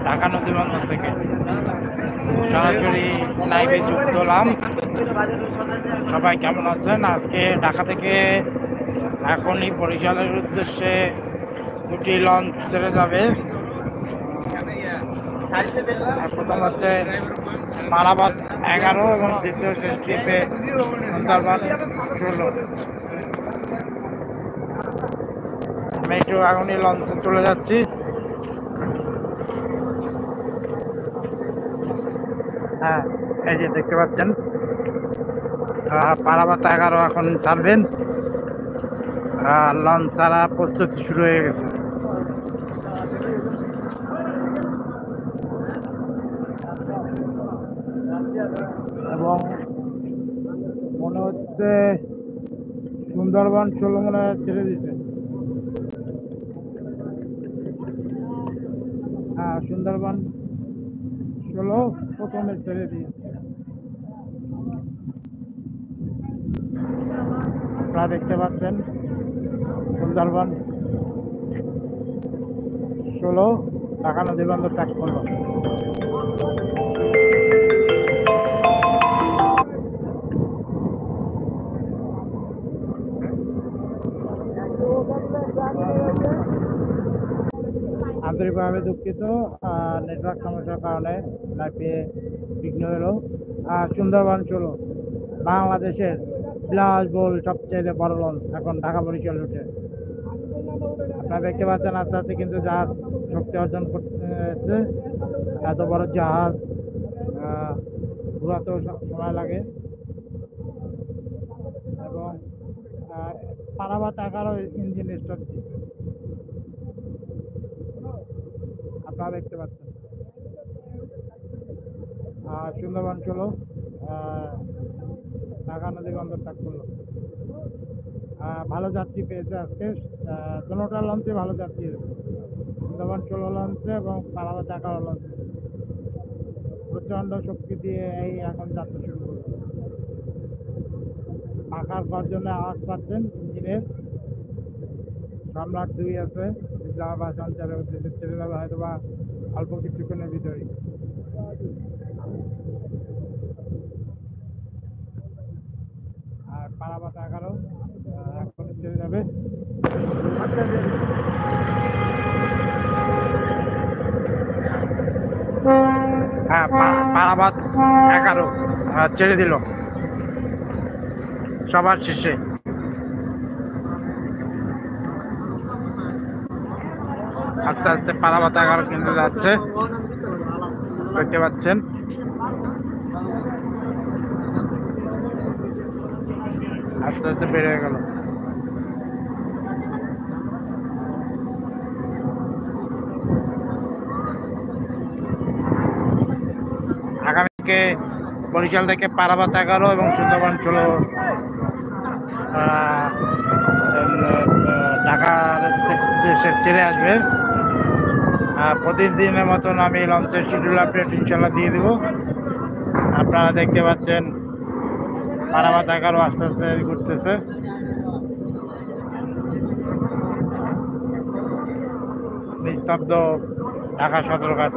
ঢাকা নদী বন্দর থেকে সরাসরি লাইভে যুক্ত হলাম। সবাই কেমন আছেন? আজকে ঢাকা থেকে এখনই বরিশালের উদ্দেশ্যে দুটি লঞ্চ ছেড়ে যাবে। প্রথম হচ্ছে পারাবাদ 11 এবং দ্বিতীয় শেষ ট্রিপে সুন্দরবন 16। আমি একটু এখনই লঞ্চে চলে যাচ্ছি। হ্যাঁ, এই যে দেখতে পাচ্ছেন পারাবাদ 11 এখন ছাড়বেন। লঞ্চ ছাড়া প্রস্তুতি শুরু হয়ে গেছে। এবং মনে হচ্ছে সুন্দরবন 16 মনে ছেড়ে দিচ্ছে। হ্যাঁ, সুন্দরবন 16 প্রথমে ছেড়ে দিয়েছে। আপনারা দেখতে পাচ্ছেন সুন্দরবন 16 ঢাকা নদী বন্দর ত্যাগ করলো। আন্তরিকভাবে দুঃখিত, নেটওয়ার্ক সমস্যার কারণে লাইভে বিঘ্ন এলো। সুন্দরবন 16 বাংলাদেশের বিলাসবহুল সবচেয়ে বড় লঞ্চ এখন ঢাকা বরিশাল রুটে। আপনারা দেখতে পাচ্ছেন আস্তে আস্তে কিন্তু জাহাজ শক্তি অর্জন করতেছে। এত বড় জাহাজ ঘোরাতেও সময় লাগে এবং পারাবাদ 11 ইঞ্জিন স্টার্ট আপনারা দেখতে পাচ্ছেন। সুন্দরবন 16 ঢাকা নদী বন্দর ত্যাগ করলো। ভালো যাত্রী পেয়েছে আজকে, দুটোটা লঞ্চে ভালো যাত্রী সুন্দরবন 16 লঞ্চে এবং পারাবাদ 11 লঞ্চে প্রচণ্ড শক্তি দিয়ে এই এখন যাত্রা শুরু করলো। পাখার গর্জনে আওয়াজ পাচ্ছেন ইঞ্জিনের। সম্রাট 2 আছে ইসলামাবাদ সঞ্চারের উদ্দেশ্যে ছেড়ে যাবে হয়তো বা অল্প কিছুক্ষণের ভিতরেই। আর পারাবাদ 11 এখন ছেড়ে যাবে। হ্যাঁ, পারাবাদ 11 ছেড়ে দিল সবার শেষে। আস্তে আস্তে পারাবাদ 11 কিন্তু যাচ্ছে, দেখতে পাচ্ছেন। আস্তে আস্তে বের হয়ে গেল। আগামীকে বরিশাল থেকে পারাবাদ 11 এবং সুন্দরবন 16 ঢাকার দেশে ছেড়ে আসবে। প্রতিদিনের মতন আমি লঞ্চের শিডিউল আপডেট ইনশাল্লাহ দিয়ে দেব। আপনারা দেখতে পাচ্ছেন পারাবাদ 11 আস্তে আস্তে ঘুরতেছে। নিস্তব্ধ ঢাকা সদরঘাট।